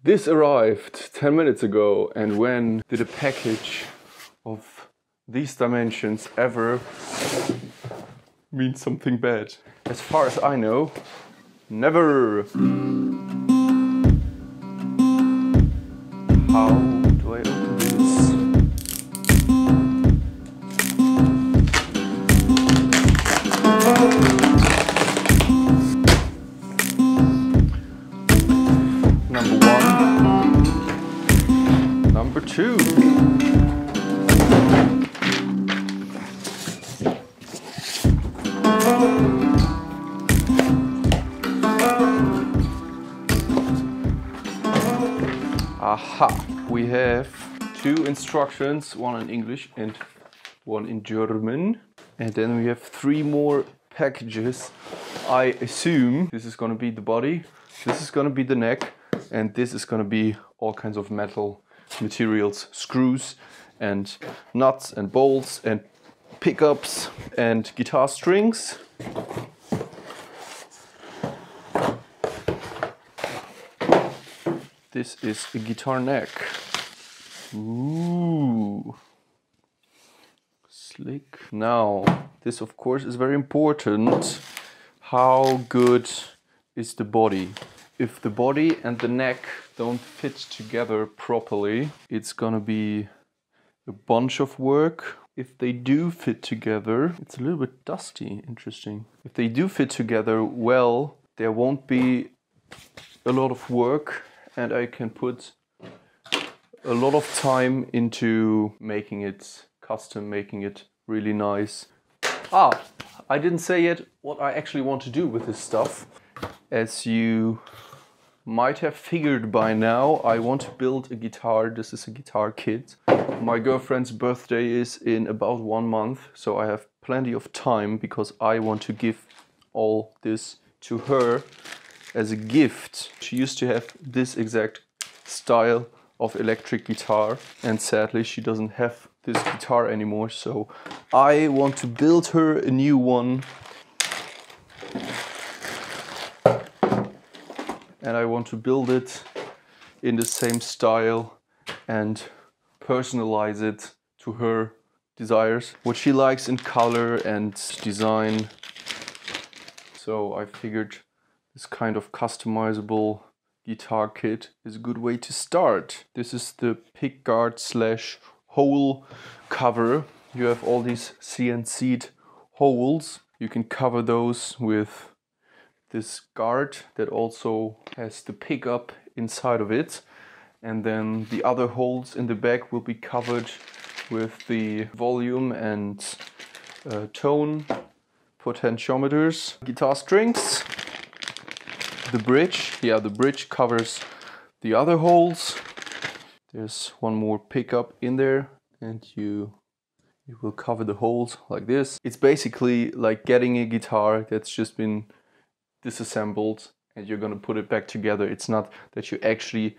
This arrived 10 minutes ago, and when did a package of these dimensions ever mean something bad? As far as I know, never. How do I open this? Number one. Number two. Aha! We have two instructions, one in English and one in German. And then we have three more packages. I assume this is going to be the body, this is going to be the neck, and this is going to be all kinds of metal materials, screws and nuts and bolts and pickups and guitar strings. This is a guitar neck. Ooh. Slick. Now, this of course is very important. How good is the body? If the body and the neck don't fit together properly, it's gonna be a bunch of work. If they do fit together, it's a little bit dusty, interesting. If they do fit together well, there won't be a lot of work, and I can put a lot of time into making it custom, making it really nice. I didn't say yet what I actually want to do with this stuff. As you might have figured by now, I want to build a guitar. This is a guitar kit. My girlfriend's birthday is in about 1 month, so I have plenty of time because I want to give all this to her as a gift. She used to have this exact style of electric guitar, and sadly she doesn't have this guitar anymore, so I want to build her a new one. And I want to build it in the same style and personalize it to her desires, what she likes in color and design. So I figured this kind of customizable guitar kit is a good way to start. This is the Pickguard / hole cover. You have all these CNC'd holes. You can cover those with this guard that also has the pickup inside of it. And then the other holes in the back will be covered with the volume and tone potentiometers. Guitar strings. The bridge, the bridge covers the other holes. There's one more pickup in there, and you will cover the holes like this. It's basically like getting a guitar that's just been disassembled and you're gonna put it back together. It's not that you actually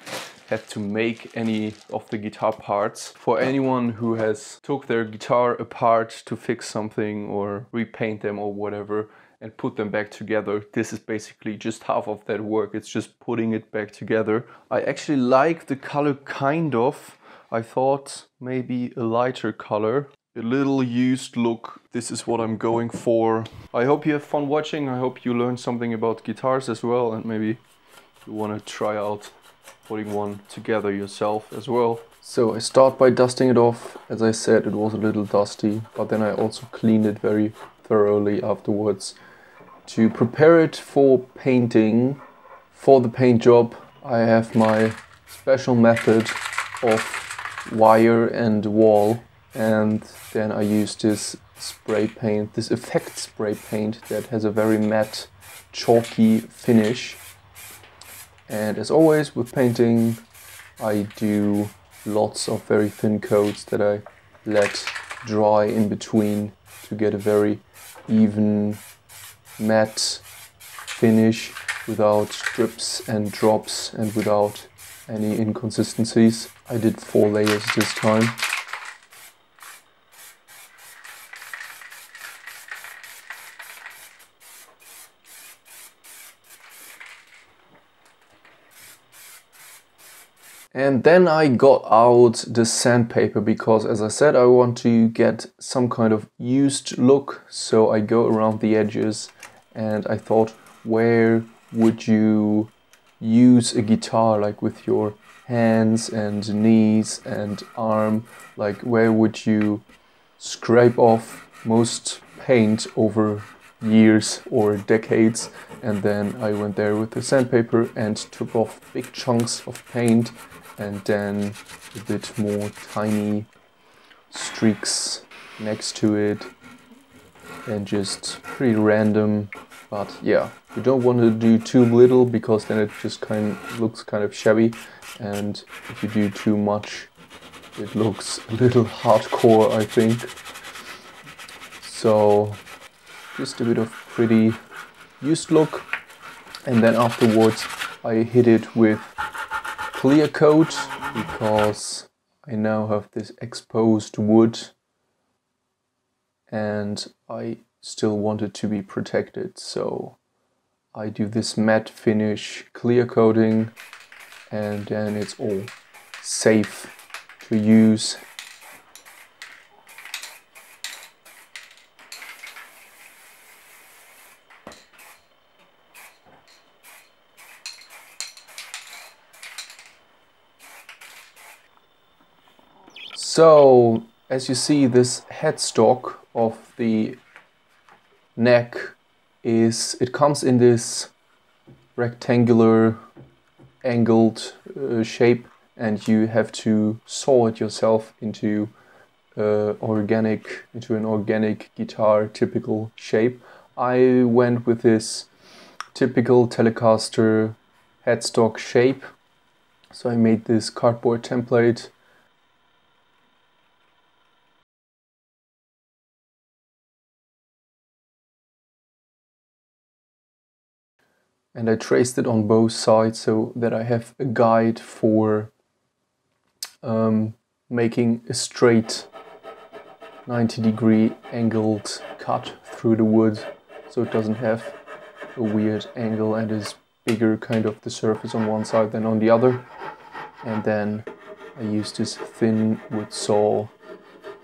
have to make any of the guitar parts. For anyone who has took their guitar apart to fix something or repaint them or whatever, and put them back together, this is basically just half of that work. It's just putting it back together. I actually like the color kind of. I thought maybe a lighter color. A little used look. This is what I'm going for. I hope you have fun watching. I hope you learned something about guitars as well, and maybe you want to try out putting one together yourself as well. So I start by dusting it off. As I said, it was a little dusty, but then I also cleaned it very thoroughly afterwards. To prepare it for painting, for the paint job, I have my special method of wire and wall, and then I use this spray paint, this effect spray paint that has a very matte, chalky finish. And as always with painting, I do lots of very thin coats that I let dry in between to get a very even matte finish without drips and drops and without any inconsistencies. I did 4 layers this time. And then I got out the sandpaper because, as I said, I want to get some kind of used look. So I go around the edges and I thought, where would you use a guitar, like with your hands and knees and arm? Like, where would you scrape off most paint over years or decades? And then I went there with the sandpaper and took off big chunks of paint and then a bit more tiny streaks next to it and just pretty random. But yeah, you don't want to do too little because then it just looks kind of shabby, and if you do too much it looks a little hardcore, I think. So just a bit of pretty used look, and then afterwards I hit it with clear coat because I now have this exposed wood and I still want it to be protected. So I do this matte finish clear coating and then it's all safe to use. So, as you see, this headstock of the neck it comes in this rectangular angled shape, and you have to saw it yourself into an organic guitar typical shape. I went with this typical Telecaster headstock shape, so I made this cardboard template. And I traced it on both sides so that I have a guide for making a straight 90-degree angled cut through the wood, so it doesn't have a weird angle and is bigger kind of the surface on one side than on the other. And then I use this thin wood saw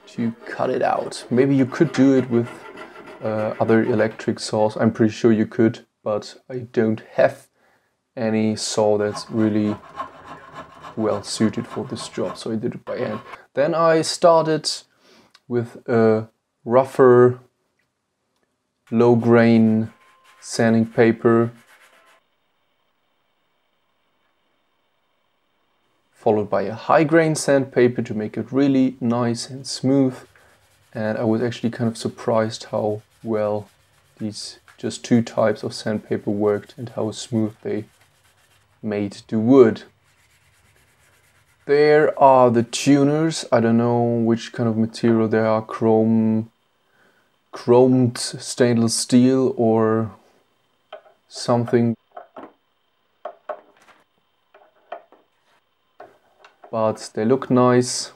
to cut it out. Maybe you could do it with other electric saws. I'm pretty sure you could, but I don't have any saw that's really well suited for this job, so I did it by hand. Then I started with a rougher, low grain sanding paper, followed by a high grain sandpaper to make it really nice and smooth. And I was actually kind of surprised how well these just two types of sandpaper worked and how smooth they made the wood. There are the tuners. I don't know which kind of material they are, chromed stainless steel or something. But they look nice.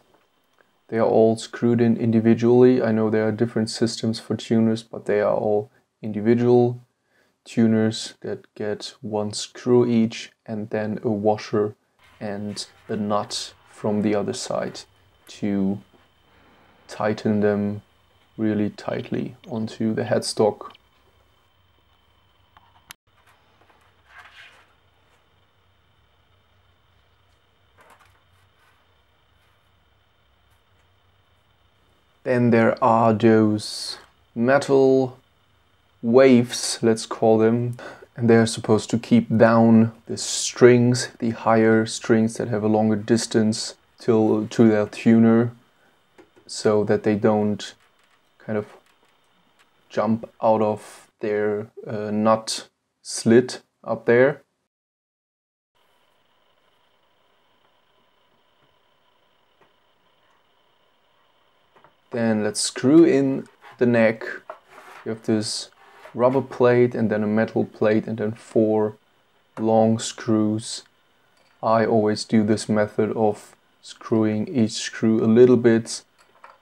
They are all screwed in individually. I know there are different systems for tuners, but they are all individual tuners that get one screw each and then a washer and a nut from the other side to tighten them really tightly onto the headstock. Then there are those metal waves, let's call them, and they're supposed to keep down the strings, the higher strings that have a longer distance to their tuner, so that they don't kind of jump out of their nut slit up there. Then let's screw in the neck. You have this rubber plate and then a metal plate and then 4 long screws. I always do this method of screwing each screw a little bit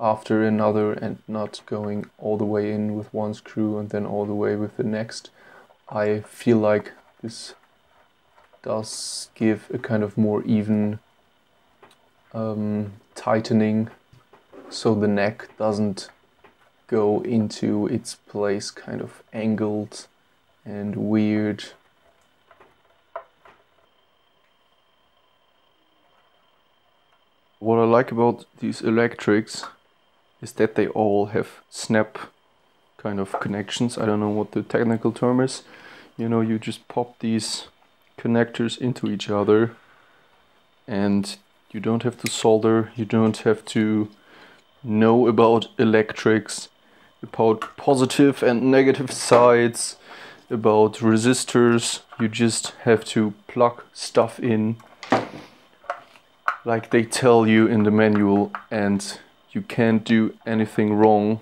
after another and not going all the way in with one screw and then all the way with the next. I feel like this does give a kind of more even tightening so the neck doesn't go into its place kind of angled and weird. What I like about these electrics is that they all have snap kind of connections. I don't know what the technical term is. You know, you just pop these connectors into each other and you don't have to solder, you don't have to know about electrics, about positive and negative sides, about resistors. You just have to plug stuff in like they tell you in the manual, and you can't do anything wrong.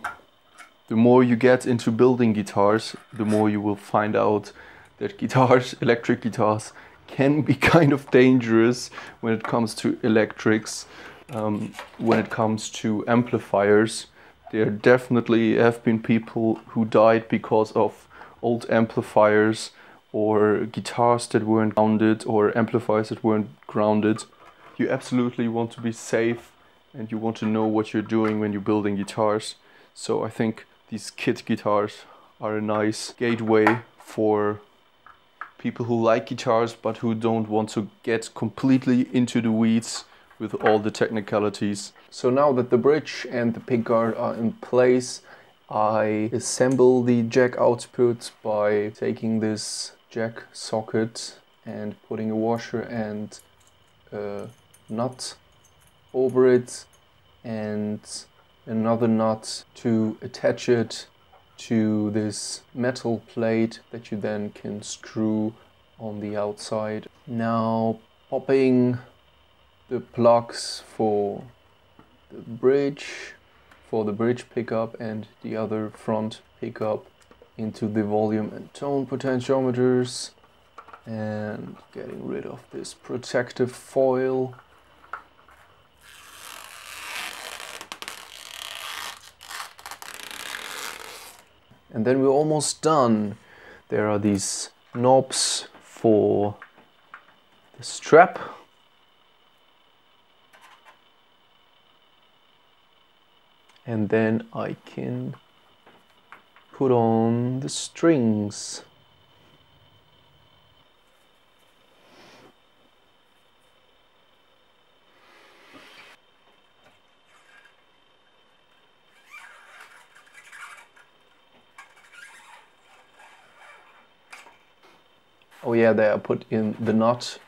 The more you get into building guitars, the more you will find out that guitars, electric guitars, can be kind of dangerous when it comes to electrics, when it comes to amplifiers. There definitely have been people who died because of old amplifiers or guitars that weren't grounded or amplifiers that weren't grounded. You absolutely want to be safe and you want to know what you're doing when you're building guitars. So I think these kit guitars are a nice gateway for people who like guitars but who don't want to get completely into the weeds with all the technicalities. So now that the bridge and the pickguard are in place, I assemble the jack output by taking this jack socket and putting a washer and a nut over it and another nut to attach it to this metal plate that you then can screw on the outside. Now popping the plugs for the bridge pickup and the other front pickup into the volume and tone potentiometers, and getting rid of this protective foil. And then we're almost done. There are these knobs for the strap. And then I can put on the strings. Oh yeah, there I put in the nut,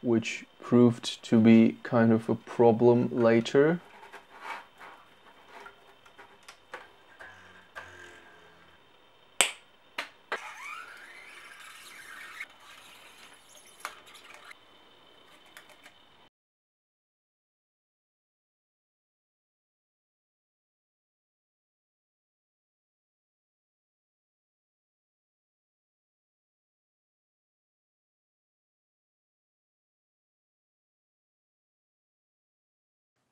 which proved to be kind of a problem later.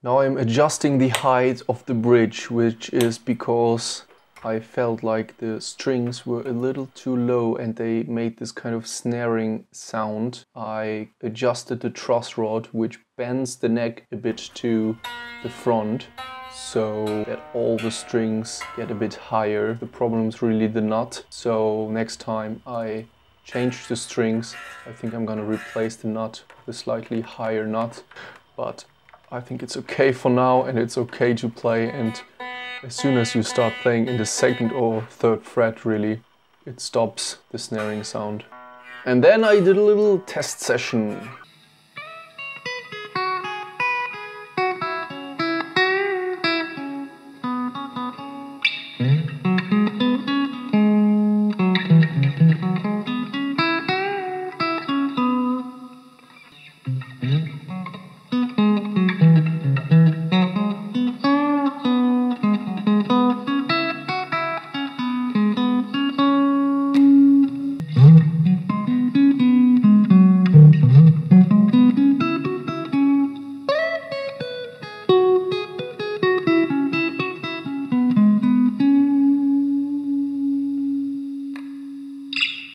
Now I'm adjusting the height of the bridge, which is because I felt like the strings were a little too low and they made this kind of snaring sound. I adjusted the truss rod, which bends the neck a bit to the front, so that all the strings get a bit higher. The problem is really the nut, so next time I change the strings, I think I'm gonna replace the nut with a slightly higher nut, but I think it's okay for now, and it's okay to play, and as soon as you start playing in the second or third fret, really, it stops the snaring sound. And then I did a little test session.